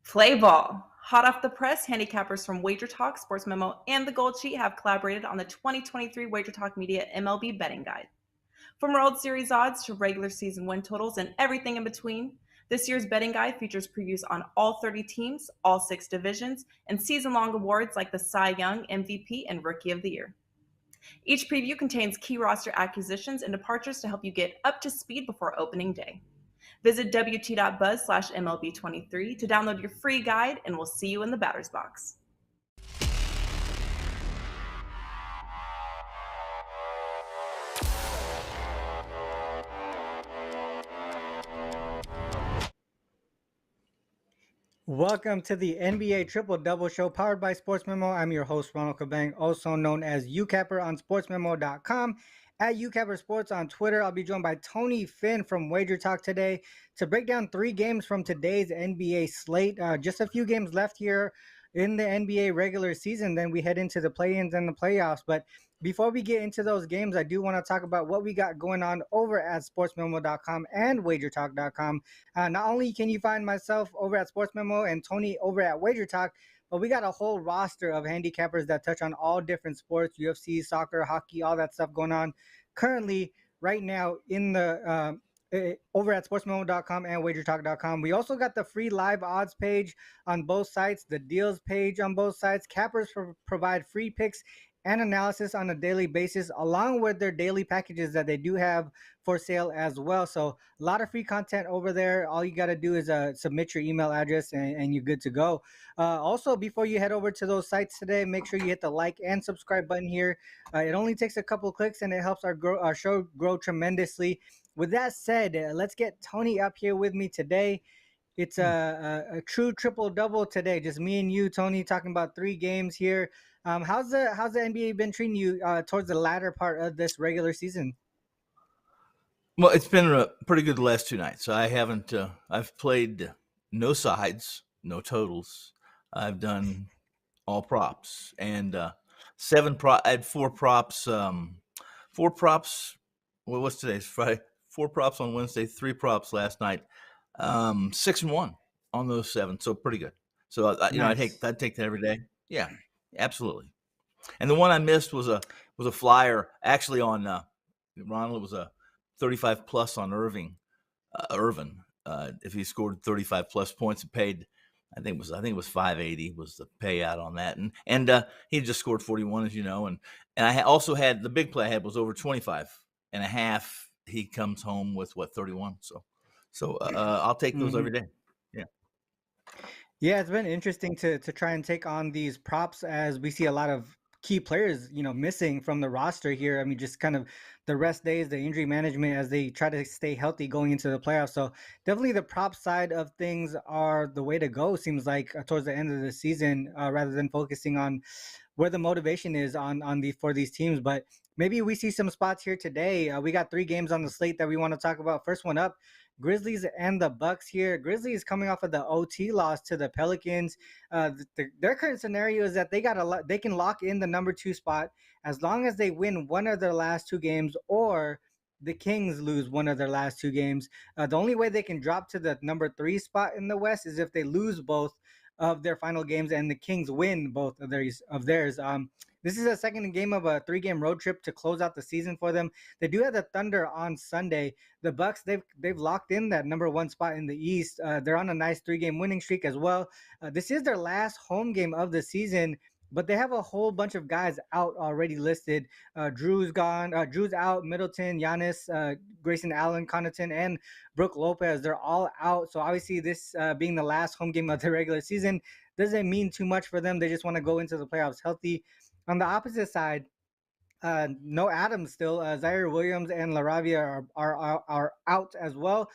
Play ball. Hot off the press, handicappers from Wagertalk, SportsMemo, and the Gold Sheet have collaborated on the 2023 Wagertalk Media MLB Betting Guide. From World Series odds to regular season win totals and everything in between, this year's betting guide features previews on all 30 teams, all 6 divisions, and season-long awards like the Cy Young, MVP, and Rookie of the Year. Each preview contains key roster acquisitions and departures to help you get up to speed before opening day. Visit wt.buzz/MLB23 to download your free guide, and we'll see you in the batter's box. Welcome to the NBA Triple Double Show powered by SportsMemo. I'm your host, Ronald Cabang, also known as UCapper on SportsMemo.com, at UCapper Sports on Twitter. I'll be joined by Tony Finn from Wagertalk today to break down 3 games from today's NBA slate. Just a few games left here in the NBA regular season. Then we head into the play-ins and the playoffs. But before we get into those games, I do want to talk about what we got going on over at SportsMemo.com and Wagertalk.com. Not only can you find myself over at SportsMemo and Tony over at Wagertalk, but we got a whole roster of handicappers that touch on all different sports, UFC, soccer, hockey, all that stuff going on currently right now in the over at sportsmemo.com and wagertalk.com. We also got the free live odds page on both sites, the deals page on both sites. Cappers provide free picks and analysis on a daily basis, along with their daily packages that they do have for sale as well. So a lot of free content over there. All you got to do is submit your email address and you're good to go. Also, before you head over to those sites today, make sure you hit the like and subscribe button here. It only takes a couple clicks and it helps our show grow tremendously. With that said, let's get Tony up here with me today. It's a true triple-double today. Just me and you, Tony, talking about 3 games here. How's the NBA been treating you towards the latter part of this regular season? Well, it's been pretty good the last 2 nights. I haven't. I've played no sides, no totals. I've done all props and I had 4 props. 4 props. Well, what's today's Friday? 4 props on Wednesday, 3 props last night. 6-1 on those 7, so pretty good. So nice. I'd take that every day. Yeah. Absolutely. And the one I missed was a flyer actually on Ronald. It was a 35 plus on Irvin. If he scored 35 plus points, it paid. I think it was 580 was the payout on that, and he just scored 41, as you know, and I also had the big play I had was over 25 and a half. He comes home with 31. So I'll take those every day. Yeah, it's been interesting to try and take on these props as we see a lot of key players, missing from the roster here. I mean, just kind of the rest days, the injury management as they try to stay healthy going into the playoffs. So definitely the prop side of things are the way to go, seems like, towards the end of the season, rather than focusing on where the motivation is for these teams. But maybe we see some spots here today. We got 3 games on the slate that we want to talk about. First one up, Grizzlies and the Bucks here. Grizzlies coming off of the OT loss to the Pelicans. Their current scenario is that they can lock in the number 2 spot as long as they win one of their last 2 games, or the Kings lose one of their last 2 games. The only way they can drop to the number 3 spot in the West is if they lose both of their final games and the Kings win both of theirs. This is the second game of a 3-game road trip to close out the season for them. They do have the Thunder on Sunday. The Bucks, they've locked in that number 1 spot in the East. They're on a nice 3-game winning streak as well. This is their last home game of the season, but they have a whole bunch of guys out already listed. Drew's gone. Drew's out. Middleton, Giannis, Grayson Allen, Connaughton, and Brook Lopez. They're all out. So obviously this being the last home game of the regular season doesn't mean too much for them. They just want to go into the playoffs healthy. On the opposite side, no Adams still. Zaire Williams and LaRavia are out as well.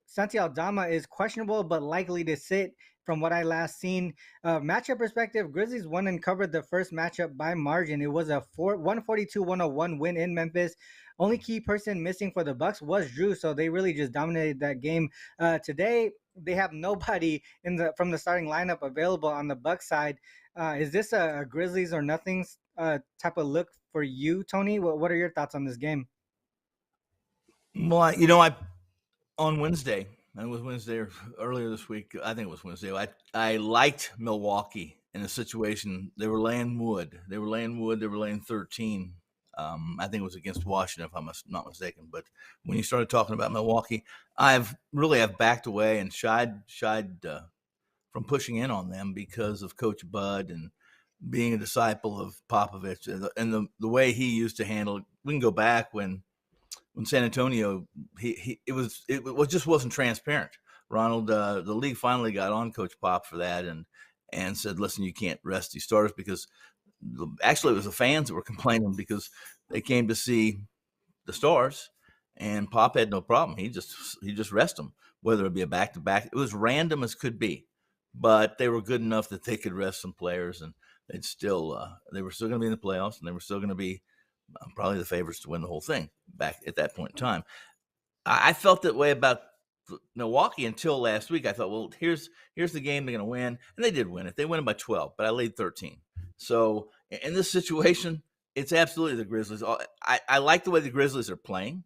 Santi Aldama is questionable but likely to sit from what I last seen. Matchup perspective, Grizzlies won and covered the first matchup by margin. It was a 142-101 win in Memphis. Only key person missing for the Bucks was Drew, so they really just dominated that game. Today, they have nobody from the starting lineup available on the Bucks side. Is this a Grizzlies or nothing type of look for you, Tony? What are your thoughts on this game? Well, I on Wednesday it was Wednesday or earlier this week. I think it was Wednesday. I liked Milwaukee in a situation. They were laying wood. They were laying 13. I think it was against Washington, if I'm not mistaken. But when you started talking about Milwaukee, I've backed away and shied from pushing in on them because of Coach Bud and being a disciple of Popovich and the way he used to handle it. We can go back when San Antonio, it just wasn't transparent. Ronald, the league finally got on Coach Pop for that and said, listen, you can't rest these starters because actually it was the fans that were complaining because they came to see the Stars, and Pop had no problem. He just rest them, whether it be a back-to-back. It was random as could be, but they were good enough that they could rest some players, and they were still going to be in the playoffs, and they were still going to be probably the favorites to win the whole thing back at that point in time. I felt that way about Milwaukee until last week. I thought, well, here's the game they're going to win, and they did win it. They won it by 12, but I laid 13. So in this situation, it's absolutely the Grizzlies. I like the way the Grizzlies are playing,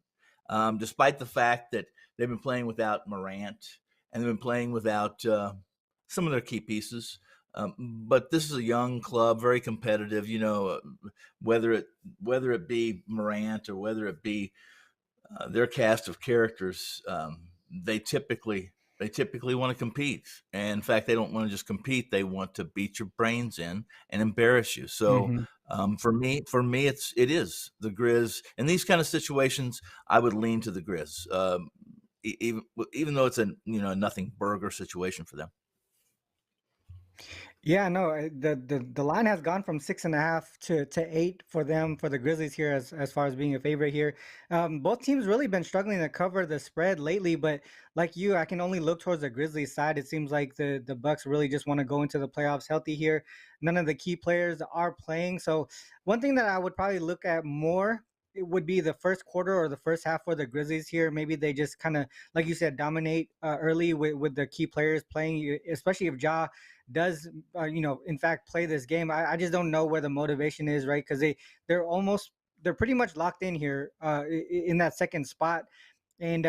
despite the fact that they've been playing without Morant and they've been playing without some of their key pieces. But this is a young club, very competitive. Whether it be Morant or whether it be their cast of characters, they typically want to compete. And in fact, they don't want to just compete; they want to beat your brains in and embarrass you. So, for me, it is the Grizz. In these kind of situations, I would lean to the Grizz, even though it's a nothing burger situation for them. Yeah, no, the line has gone from 6.5 to 8 for them, for the Grizzlies here, as far as being a favorite here. Both teams really been struggling to cover the spread lately, but like you, I can only look towards the Grizzlies side. It seems like the Bucks really just want to go into the playoffs healthy here. None of the key players are playing. So one thing that I would probably look at more, it would be the first quarter or the first half for the Grizzlies here. Maybe they just kind of, like you said, dominate early with the key players playing, especially if Ja does in fact play this game. I just don't know where the motivation is, right? Because they're pretty much locked in here in that second spot. And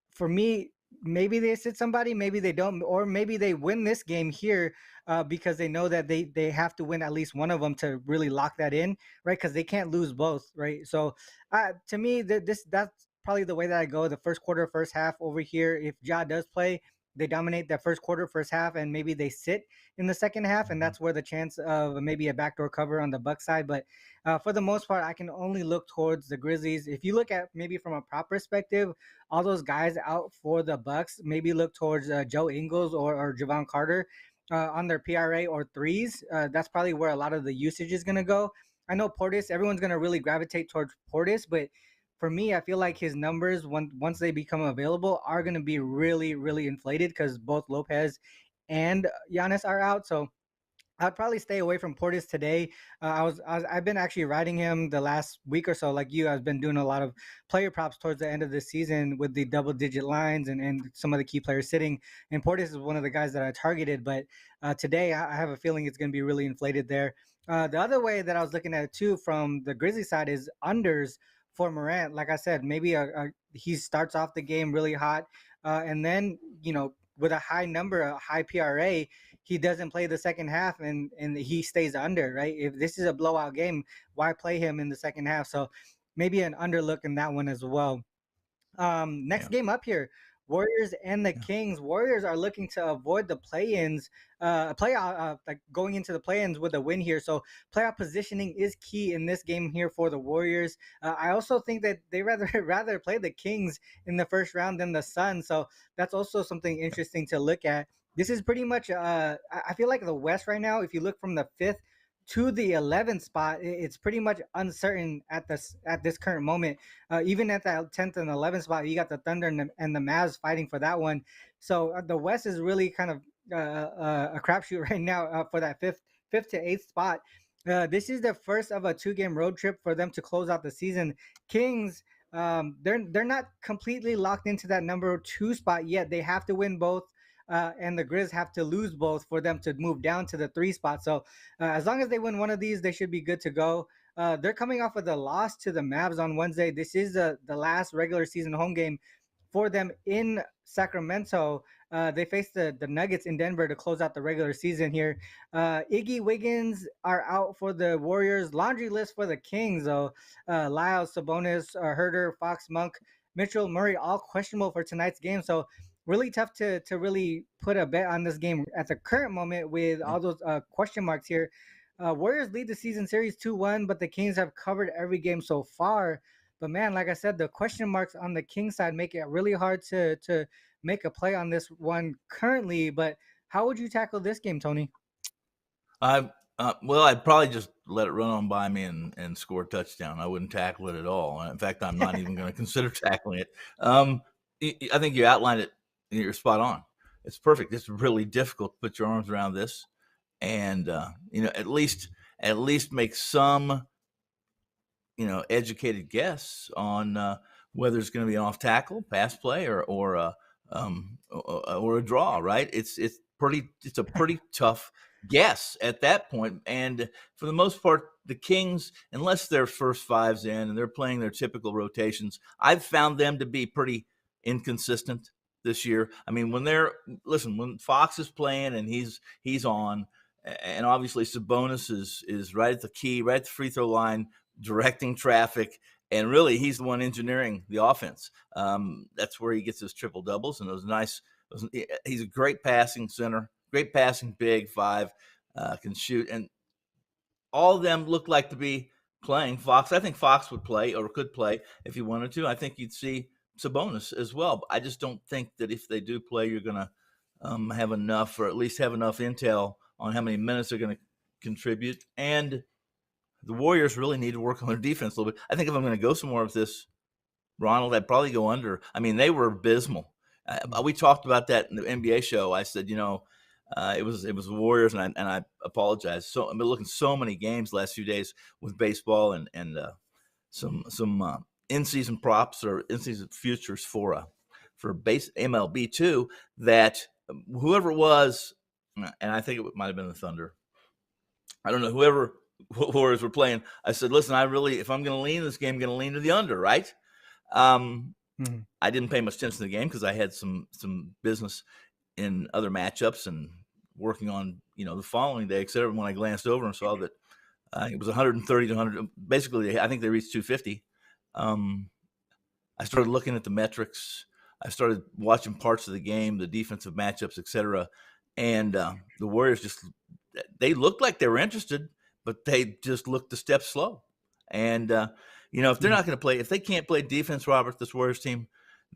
for me, maybe they sit somebody, maybe they don't, or maybe they win this game here because they know that they have to win at least one of them to really lock that in, right? Because they can't lose both, right? So to me, that's probably the way that I go. The first quarter, first half over here. If Ja does play, they dominate that first quarter, first half, and maybe they sit in the second half, and that's where the chance of maybe a backdoor cover on the Buck side. But for the most part, I can only look towards the Grizzlies. If you look at maybe from a prop perspective, all those guys out for the Bucks, maybe look towards Joe Ingles or Javon Carter on their PRA or threes. That's probably where a lot of the usage is going to go. I know Portis, everyone's going to really gravitate towards Portis, but for me, I feel like his numbers, once they become available, are going to be really, really inflated because both Lopez and Giannis are out. So I'd probably stay away from Portis today. I've been actually riding him the last week or so, like you. I've been doing a lot of player props towards the end of the season with the double-digit lines and some of the key players sitting. And Portis is one of the guys that I targeted. But today, I have a feeling it's going to be really inflated there. The other way that I was looking at it too from the Grizzlies side is unders for Morant. Like I said, maybe he starts off the game really hot, and then with a high number, a high PRA, he doesn't play the second half and he stays under, right? If this is a blowout game, why play him in the second half? So maybe an underlook in that one as well. Next game up here, Warriors and the Kings. Warriors are looking to avoid the play-ins, like going into the play-ins with a win here. So playoff positioning is key in this game here for the Warriors. I also think that they rather play the Kings in the first round than the Suns. So that's also something interesting to look at. This is pretty much, I feel like the West right now, if you look from the 5th to the 11th spot, it's pretty much uncertain at this current moment. Even at that 10th and 11th spot, you got the Thunder and the Mavs fighting for that one. So the West is really kind of a crapshoot right now for that fifth to 8th spot. This is the first of a 2-game road trip for them to close out the season. Kings, they're not completely locked into that number 2 spot yet. They have to win both. And the Grizz have to lose both for them to move down to the 3 spot. So as long as they win one of these, they should be good to go. They're coming off of the loss to the Mavs on Wednesday. This is the last regular season home game for them in Sacramento. They face the Nuggets in Denver to close out the regular season here. Iggy Wiggins are out for the Warriors. Laundry list for the Kings, though. Lyles, Sabonis, Herter, Fox, Monk, Mitchell, Murray, all questionable for tonight's game. So really tough to really put a bet on this game at the current moment with all those question marks here. Warriors lead the season series 2-1, but the Kings have covered every game so far. But man, like I said, the question marks on the Kings side make it really hard to make a play on this one currently. But how would you tackle this game, Tony? Well, I'd probably just let it run on by me and score a touchdown. I wouldn't tackle it at all. In fact, I'm not even going to consider tackling it. I think you outlined it. You're spot on. It's perfect. It's really difficult to put your arms around this, and at least make some educated guess on whether it's going to be an off tackle, pass play, or a draw. Right? It's a pretty tough guess at that point. And for the most part, the Kings, unless their first five's in and they're playing their typical rotations, I've found them to be pretty inconsistent this year. I mean, when Fox is playing and he's on, and obviously Sabonis is right at the key, right at the free throw line, directing traffic, and really he's the one engineering the offense. That's where he gets his triple doubles and those nice. He's a great passing center, great passing big five, can shoot, and all of them look like to be playing. Fox, I think Fox would play or could play if he wanted to. I think you'd see Sabonis as well. But I just don't think that if they do play, you're going to have enough, or at least have enough intel on how many minutes they're going to contribute. And the Warriors really need to work on their defense a little bit. I think if I'm going to go somewhere with this, Ronald, I'd probably go under. I mean, they were abysmal. We talked about that in the NBA show. I said, it was the Warriors, and I apologize. So I've been looking so many games the last few days with baseball and some in-season props or in-season futures for base MLB too. That whoever it was, and I think it might have been the Thunder. I don't know, whoever Warriors were playing. I said, listen, if I'm going to lean this game, I'm going to lean to the under, right? I didn't pay much attention to the game because I had some business in other matchups and working on the following day, etc. When I glanced over and saw that it was 130 to 100, basically I think they reached 250. I started looking at the metrics. I started watching parts of the game, the defensive matchups, etc. And the Warriors they looked like they were interested, but they just looked a step slow. And if they're not going to play, if they can't play defense, Robert, this Warriors team,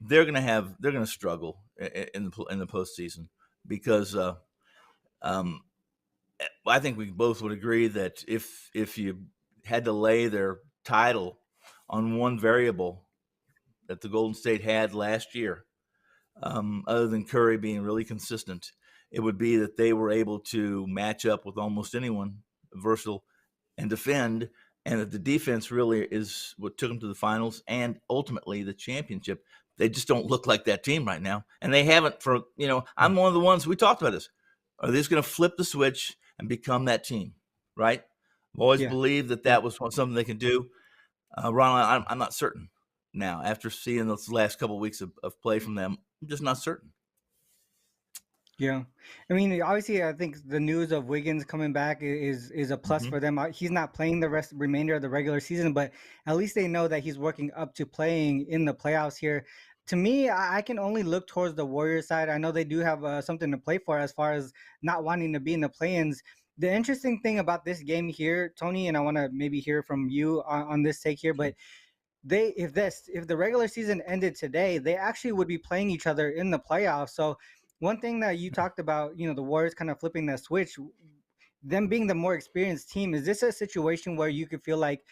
they're going to struggle in the postseason because I think we both would agree that if you had to lay their title on one variable that the Golden State had last year, other than Curry being really consistent, it would be that they were able to match up with almost anyone, versatile, and defend, and that the defense really is what took them to the finals and ultimately the championship. They just don't look like that team right now, and they haven't for I'm one of the ones, we talked about this. Are they just going to flip the switch and become that team, right? I've always believed that was something they can do. Ronald, I'm not certain now. After seeing those last couple of weeks of play from them, I'm just not certain. Yeah. I mean, obviously, I think the news of Wiggins coming back is a plus for them. He's not playing the remainder of the regular season, but at least they know that he's working up to playing in the playoffs here. To me, I can only look towards the Warriors side. I know they do have something to play for as far as not wanting to be in the play-ins. The interesting thing about this game here, Tony, and I want to maybe hear from you on this take here, but if the regular season ended today, they actually would be playing each other in the playoffs. So one thing that you talked about, the Warriors kind of flipping that switch, them being the more experienced team, is this a situation where you feel like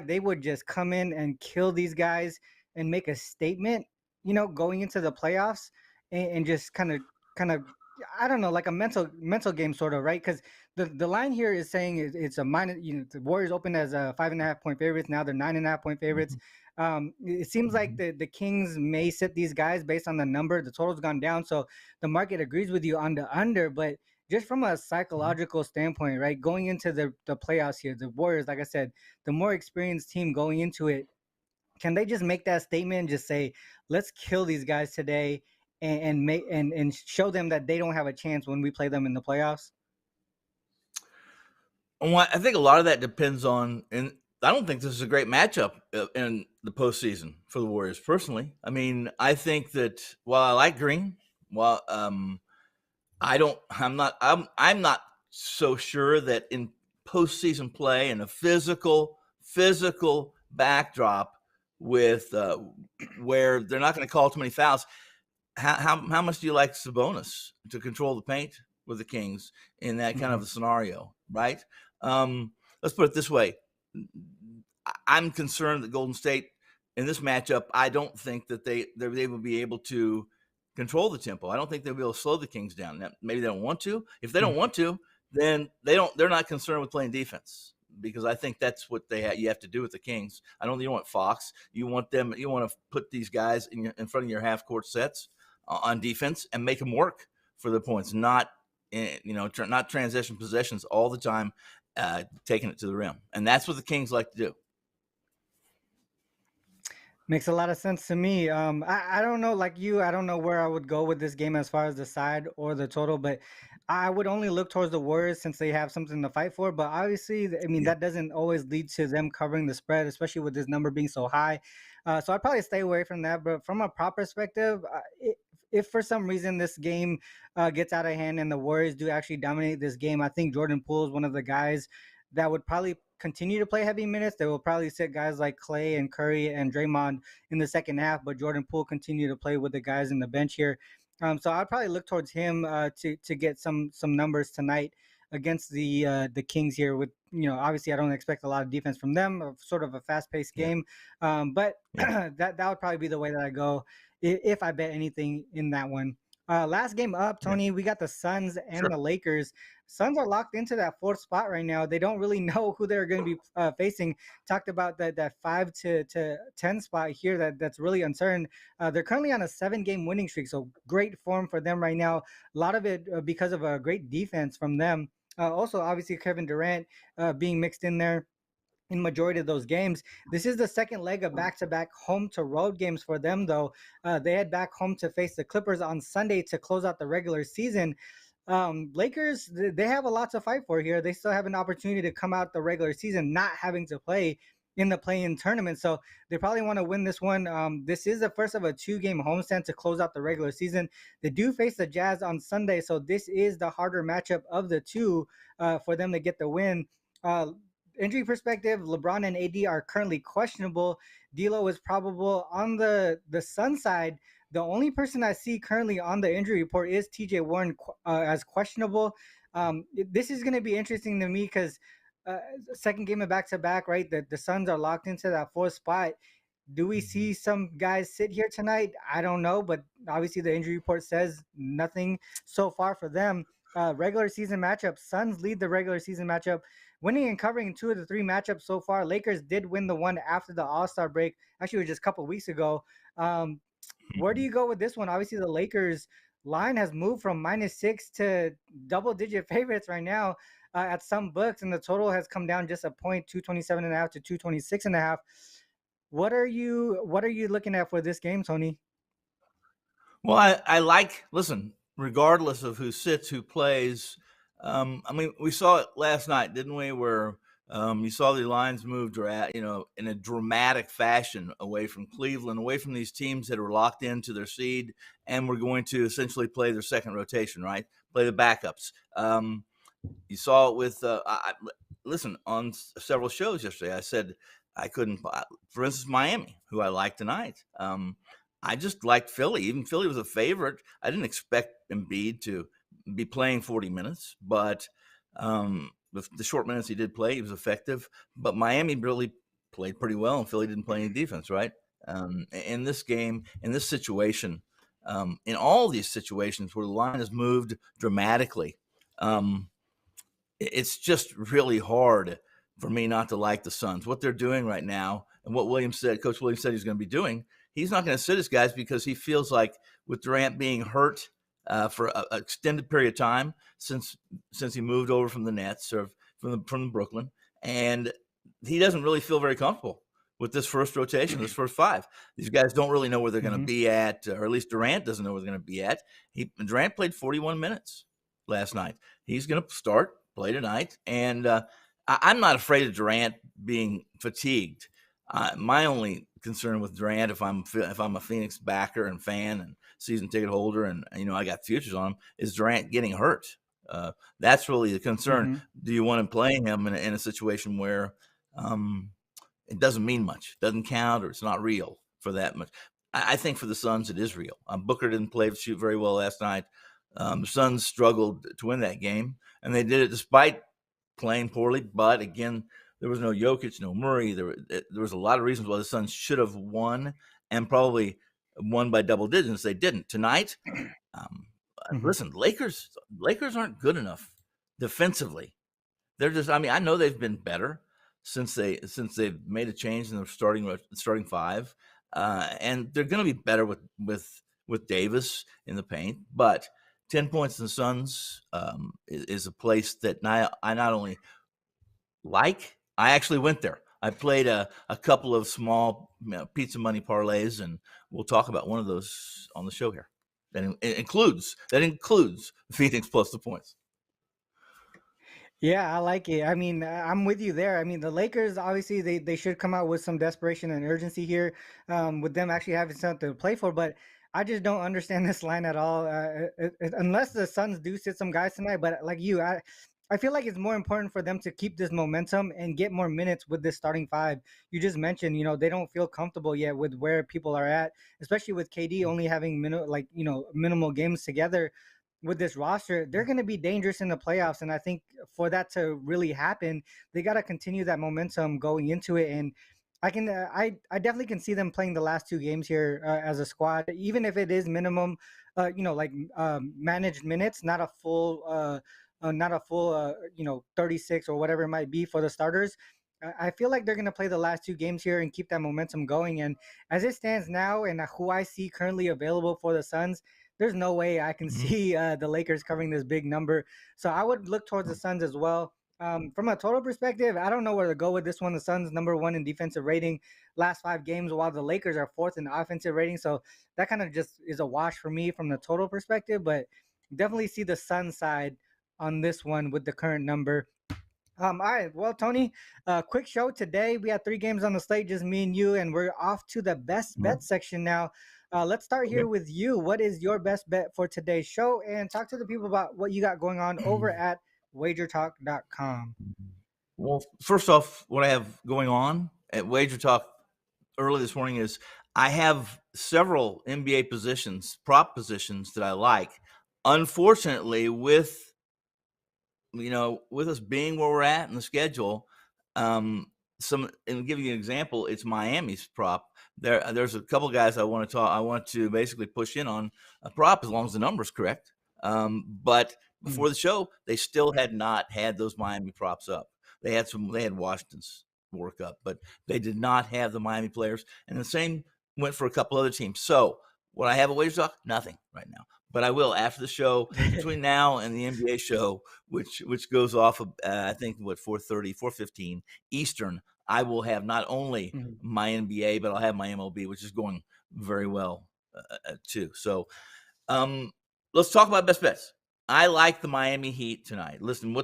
they would just come in and kill these guys and make a statement, going into the playoffs and just kind of, I don't know, like a mental game sort of, right? Because the line here is saying it's a minus, the Warriors opened as a 5.5 point favorites. Now they're 9.5 point favorites. It seems like the Kings may sit these guys based on the number. The total's gone down, so the market agrees with you on the under. But just from a psychological standpoint, right, going into the playoffs here, the Warriors, like I said, the more experienced team going into it, can they just make that statement and just say, let's kill these guys today and show them that they don't have a chance when we play them in the playoffs? Well, I think a lot of that depends on, and I don't think this is a great matchup in the postseason for the Warriors personally. I mean, I think that while I like Green, while I'm not so sure that in postseason play and a physical backdrop with where they're not going to call too many fouls. How much do you like Sabonis to control the paint with the Kings in that kind of a scenario, right? Let's put it this way. I'm concerned that Golden State in this matchup, I don't think that they will be able to control the tempo. I don't think they'll be able to slow the Kings down. Now, maybe they don't want to. If they don't want to, then they're not concerned with playing defense, because I think that's what you have to do with the Kings. You don't want Fox. You want to put these guys in front of your half court sets on defense and make them work for the points, not transition possessions all the time, taking it to the rim. And that's what the Kings like to do. Makes a lot of sense to me. I don't know, like you, I don't know where I would go with this game as far as the side or the total, but I would only look towards the Warriors since they have something to fight for. But obviously, I mean, that doesn't always lead to them covering the spread, especially with this number being so high. So I'd probably stay away from that. But from a prop perspective, if for some reason this game gets out of hand and the Warriors do actually dominate this game, I think Jordan Poole is one of the guys that would probably continue to play heavy minutes. They will probably sit guys like Clay and Curry and Draymond in the second half, but Jordan Poole continue to play with the guys in the bench here. So I'd probably look towards him to get some numbers tonight against the Kings here. With, obviously I don't expect a lot of defense from them, sort of a fast-paced game, but that would probably be the way that I go if I bet anything in that one. Last game up, Tony, we got the Suns and the Lakers. Suns are locked into that fourth spot right now. They don't really know who they're going to be facing. Talked about that 5 to 10 spot here that's really uncertain. They're currently on a 7-game winning streak, so great form for them right now. A lot of it because of a great defense from them. Also, obviously, Kevin Durant being mixed in there in majority of those games. This is the second leg of back-to-back home to road games for them, though. They head back home to face the Clippers on Sunday to close out the regular season. Lakers, they have a lot to fight for here. They still have an opportunity to come out the regular season not having to play in the play-in tournament, so they probably want to win this one. This is the first of a 2-game homestand to close out the regular season. They do face the Jazz on Sunday, so this is the harder matchup of the two for them to get the win. Injury perspective, LeBron and AD are currently questionable. D'Lo is probable. On the Sun side, the only person I see currently on the injury report is TJ Warren as questionable. This is going to be interesting to me because second game of back-to-back, right? The Suns are locked into that fourth spot. Do we see some guys sit here tonight? I don't know, but obviously the injury report says nothing so far for them. Regular season matchup, Suns lead the regular season matchup, winning and covering 2 of the 3 matchups so far. Lakers did win the one after the All-Star break. Actually, it was just a couple of weeks ago. Where do you go with this one? Obviously, the Lakers line has moved from -6 to double-digit favorites right now at some books, and the total has come down just a point, 227.5 to 226.5. What are you looking at for this game, Tony? Well, listen, regardless of who sits, who plays, I mean, we saw it last night, didn't we? Where you saw the lines move, in a dramatic fashion away from Cleveland, away from these teams that are locked into their seed and were going to essentially play their second rotation, right? Play the backups. You saw it with, listen, on several shows yesterday, I said I couldn't, for instance, Miami, who I like tonight. I just liked Philly. Even Philly was a favorite. I didn't expect Embiid to be playing 40 minutes, but the short minutes he did play, he was effective. But Miami really played pretty well, and Philly didn't play any defense, right? In this game, in this situation, in all these situations where the line has moved dramatically, it's just really hard for me not to like the Suns. What they're doing right now, and what Coach Williams said he's going to be doing, he's not going to sit his guys because he feels like with Durant being hurt for an extended period of time since he moved over from the Nets or from Brooklyn, and he doesn't really feel very comfortable with this first rotation, this first five. These guys don't really know where they're going to Mhm. be at, or at least Durant doesn't know where they're going to be at. Durant played 41 minutes last night. He's going to play tonight, and I'm not afraid of Durant being fatigued. My only concern with Durant, if I'm a Phoenix backer and fan and season ticket holder, and I got futures on him, is Durant getting hurt. That's really the concern. Mhm. Do you want to play him in a situation where it doesn't mean much, doesn't count, or it's not real for that much? I think for the Suns, it is real. Booker didn't shoot very well last night. The Suns struggled to win that game, and they did it despite playing poorly. But again, there was no Jokic, no Murray. There was a lot of reasons why the Suns should have won, and probably won by double digits. They didn't tonight. Mhm. Listen, Lakers aren't good enough defensively. They're just. I mean, I know they've been better since they've made a change in the starting five, and they're going to be better with Davis in the paint. But 10 points in the Suns is a place that I not only like, I actually went there. I played a couple of small pizza money parlays, and we'll talk about one of those on the show here. It includes Phoenix plus the points. Yeah, I like it. I mean, I'm with you there. I mean, the Lakers obviously they should come out with some desperation and urgency here, with them actually having something to play for. But I just don't understand this line at all, unless the Suns do sit some guys tonight. But like you, I feel like it's more important for them to keep this momentum and get more minutes with this starting five. You just mentioned, they don't feel comfortable yet with where people are at, especially with KD only having minimal games together with this roster. They're going to be dangerous in the playoffs. And I think for that to really happen, they got to continue that momentum going into it. And I definitely can see them playing the last two games here as a squad, even if it is minimum, managed minutes, not a full, 36 or whatever it might be for the starters. I feel like they're going to play the last two games here and keep that momentum going. And as it stands now, and who I see currently available for the Suns, there's no way I can Mhm. see the Lakers covering this big number. So I would look towards the Suns as well. From a total perspective, I don't know where to go with this one. The Suns number one in defensive rating last 5 games, while the Lakers are fourth in offensive rating. So that kind of just is a wash for me from the total perspective. But definitely see the Sun side on this one with the current number. All right. Well, Tony, quick show today. We had 3 games on the slate, just me and you, and we're off to the best bet section now. Let's start here with you. What is your best bet for today's show? And talk to the people about what you got going on over at wagertalk.com. Well, first off, what I have going on at Wager Talk early this morning is I have several NBA prop positions that I like. Unfortunately, with us being where we're at in the schedule, and give you an example, it's Miami's prop. There's a couple guys I want to basically push in on a prop as long as the number's correct. But Mm. before the show, they still had not had those Miami props up. They had Washington's work up, but they did not have the Miami players. And the same went for a couple other teams. So what I have at Wager Talk, nothing right now. But I will after the show, between now and the NBA show, which goes off of I think 4:30, 4:15 Eastern. I will have not only Mhm. my NBA, but I'll have my MLB, which is going very well too. So let's talk about best bets. I like the Miami Heat tonight. Listen,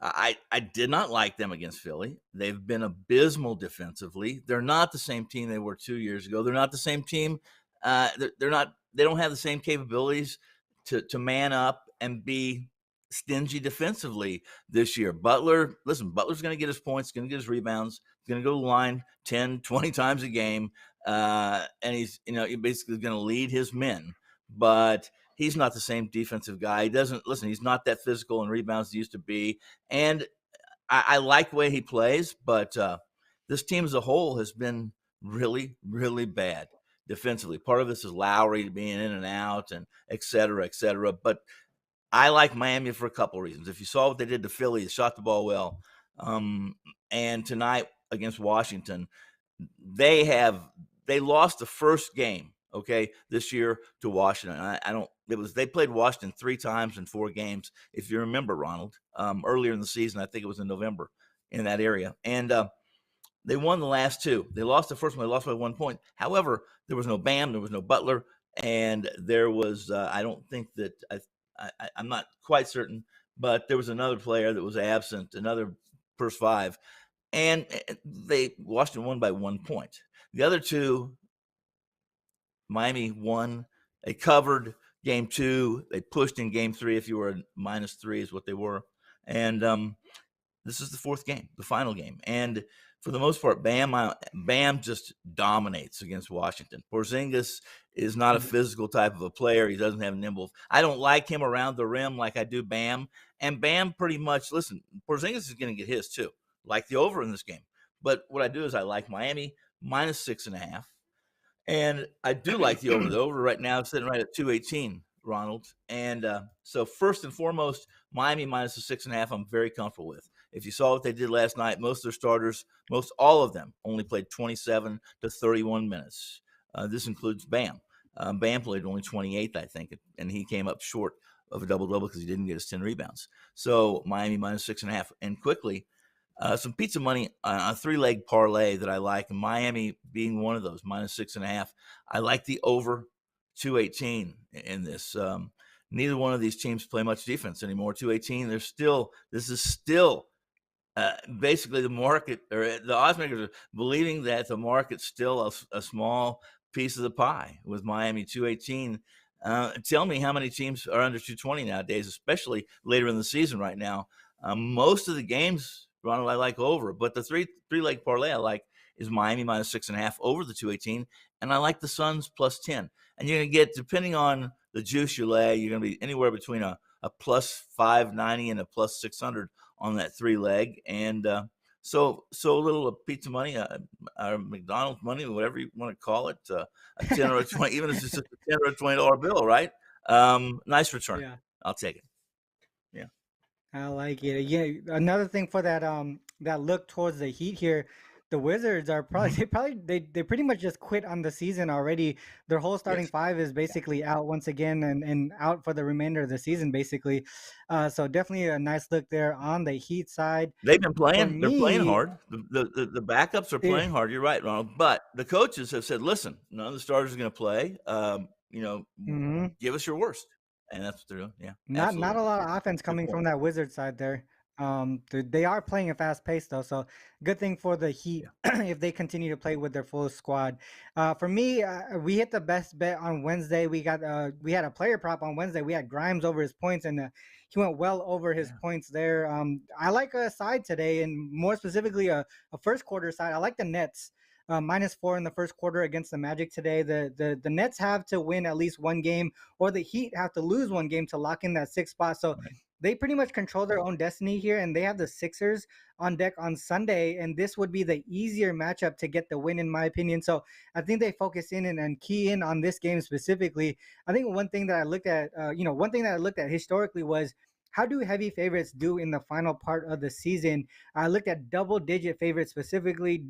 I did not like them against Philly. They've been abysmal defensively. They're not the same team they were 2 years ago. They're not the same team. They're not. They don't have the same capabilities to man up and be stingy defensively this year. Butler's going to get his points, going to get his rebounds, he's going to go to the line 10, 20 times a game, and he's basically going to lead his men. But he's not the same defensive guy. He's not that physical in rebounds he used to be. And I like the way he plays, but this team as a whole has been really, really bad defensively. Part of this is Lowry being in and out and et cetera, et cetera. But I like Miami for a couple of reasons. If you saw what they did to Philly, they shot the ball well. And tonight against Washington, they lost the first game, this year to Washington. They played Washington 3 times in 4 games, if you remember, Ronald, earlier in the season. I think it was in November in that area. And They won the last two. They lost the first one. They lost by 1 point. However, there was no Bam, there was no Butler, and there was I don't think that I'm not quite certain, but there was another player that was absent, another first five, and Washington won by 1 point. The other two, Miami won. They covered game two. They pushed in game three. If you were -3 is what they were, and this is the fourth game, the final game, and for the most part, Bam just dominates against Washington. Porzingis is not a physical type of a player. He doesn't have nimble. I don't like him around the rim like I do Bam. And Bam pretty much, listen, Porzingis is going to get his too, like the over in this game. But what I do is I like Miami -6.5. And I do like the over. The over right now is sitting right at 218, Ronald. And so first and foremost, Miami -6.5, I'm very comfortable with. If you saw what they did last night, most of their starters, all of them, only played 27 to 31 minutes. This includes Bam. Bam played only 28, I think, and he came up short of a double-double because he didn't get his 10 rebounds. So Miami -6.5. And quickly, some pizza money on a three-leg parlay that I like, and Miami being one of those, -6.5. I like the over 218 in this. Neither one of these teams play much defense anymore. 218, this is still basically the market, or the odds makers are believing that the market's still a small piece of the pie with Miami 218. Tell me how many teams are under 220 nowadays, especially later in the season right now. Most of the games, Ronald, I like over, but the three-leg parlay I like is Miami -6.5 over the 218, and I like the Suns +10. And you're going to get, depending on the juice you lay, you're going to be anywhere between a +590 and a +600 on that three-leg. And so a little pizza money, McDonald's money, whatever you want to call it, a 10 or a 20, even if it's just a $10 or a $20 bill, right? Nice return. Yeah. I'll take it. Yeah. I like it. Yeah, another thing for that that look towards the Heat here, the Wizards are they pretty much just quit on the season already. Their whole starting five is basically out once again and out for the remainder of the season basically. So definitely a nice look there on the Heat side. They've been playing. They're playing Me, hard. The backups are playing hard. You're right, Ronald. But the coaches have said, "Listen, none of the starters are going to play. Give us your worst." And that's what they're doing. Yeah, not a lot of offense coming from that Wizard side there. They are playing a fast pace though, so good thing for the Heat if they continue to play with their full squad. For me, we hit the best bet on Wednesday. We had a player prop on Wednesday. We had Grimes over his points, and he went well over his points there. I like a side today, and more specifically a first quarter side. I like the Nets. -4 in the first quarter against the Magic today. The Nets have to win at least one game, or the Heat have to lose one game to lock in that sixth spot. So they pretty much control their own destiny here, and they have the Sixers on deck on Sunday, and this would be the easier matchup to get the win, in my opinion. So I think they focus in and key in on this game specifically. I think one thing that I looked at historically was, how do heavy favorites do in the final part of the season? I looked at double-digit favorites specifically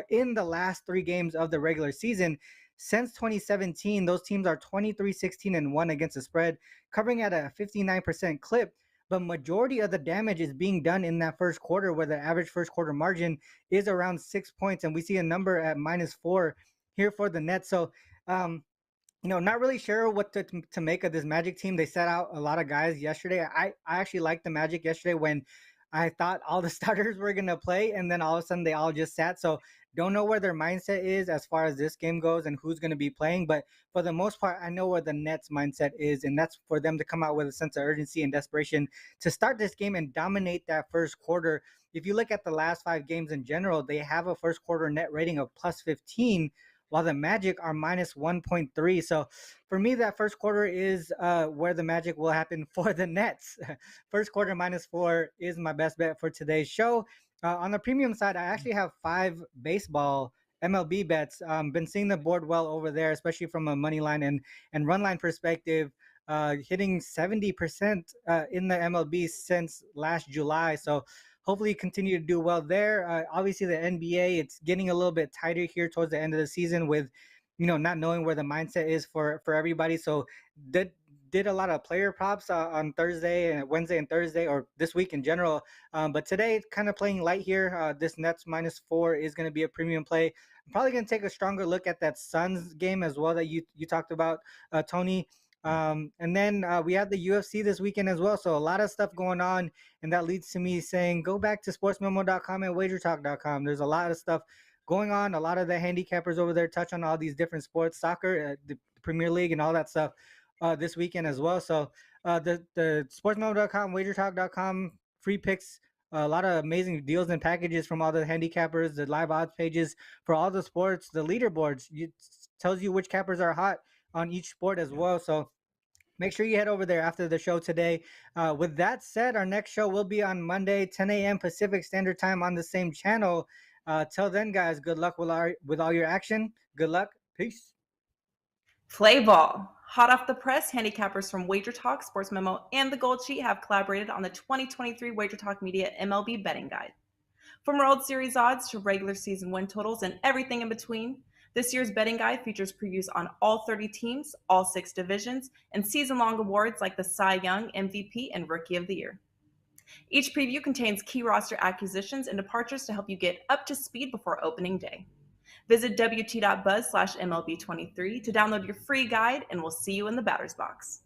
in the last 3 games of the regular season. Since 2017, those teams are 23-16-1 against the spread, covering at a 59% clip. But majority of the damage is being done in that first quarter, where the average first quarter margin is around 6 points. And we see a number at -4 here for the Nets. So, not really sure what to make of this Magic team. They set out a lot of guys yesterday. I actually liked the Magic yesterday when I thought all the starters were going to play, and then all of a sudden they all just sat. So don't know where their mindset is as far as this game goes and who's going to be playing. But for the most part, I know where the Nets mindset is, and that's for them to come out with a sense of urgency and desperation to start this game and dominate that first quarter. If you look at the last 5 games in general, they have a first quarter net rating of +15, while the Magic are -1.3. So for me, that first quarter is where the magic will happen for the Nets. First quarter -4 is my best bet for today's show. On the premium side, I actually have 5 baseball MLB bets. Been seeing the board well over there, especially from a money line and run line perspective, hitting 70% in the MLB since last July. So hopefully continue to do well there. Obviously, the NBA, it's getting a little bit tighter here towards the end of the season with, not knowing where the mindset is for everybody. So did a lot of player props on Thursday and Wednesday and Thursday, or this week in general. But today, kind of playing light here. This Nets -4 is going to be a premium play. I'm probably going to take a stronger look at that Suns game as well that you talked about, Tony. And then we have the UFC this weekend as well. So a lot of stuff going on. And that leads to me saying, go back to sportsmemo.com and wagertalk.com. There's a lot of stuff going on. A lot of the handicappers over there touch on all these different sports, soccer, the Premier League, and all that stuff this weekend as well. So the sportsmemo.com, wagertalk.com, free picks, a lot of amazing deals and packages from all the handicappers, the live odds pages for all the sports, the leaderboards. It tells you which cappers are hot on each sport as well. So make sure you head over there after the show today. With that said, our next show will be on Monday, 10 a.m. Pacific Standard Time on the same channel. Till then, guys, good luck with all your action. Good luck. Peace. Play ball. Hot off the press, handicappers from Wagertalk, SportsMemo, and the Gold Sheet have collaborated on the 2023 Wagertalk Media MLB Betting Guide. From World Series odds to regular season win totals and everything in between, this year's betting guide features previews on all 30 teams, all 6 divisions, and season-long awards like the Cy Young, MVP, and Rookie of the Year. Each preview contains key roster acquisitions and departures to help you get up to speed before opening day. Visit wt.buzz/MLB23 to download your free guide, and we'll see you in the batter's box.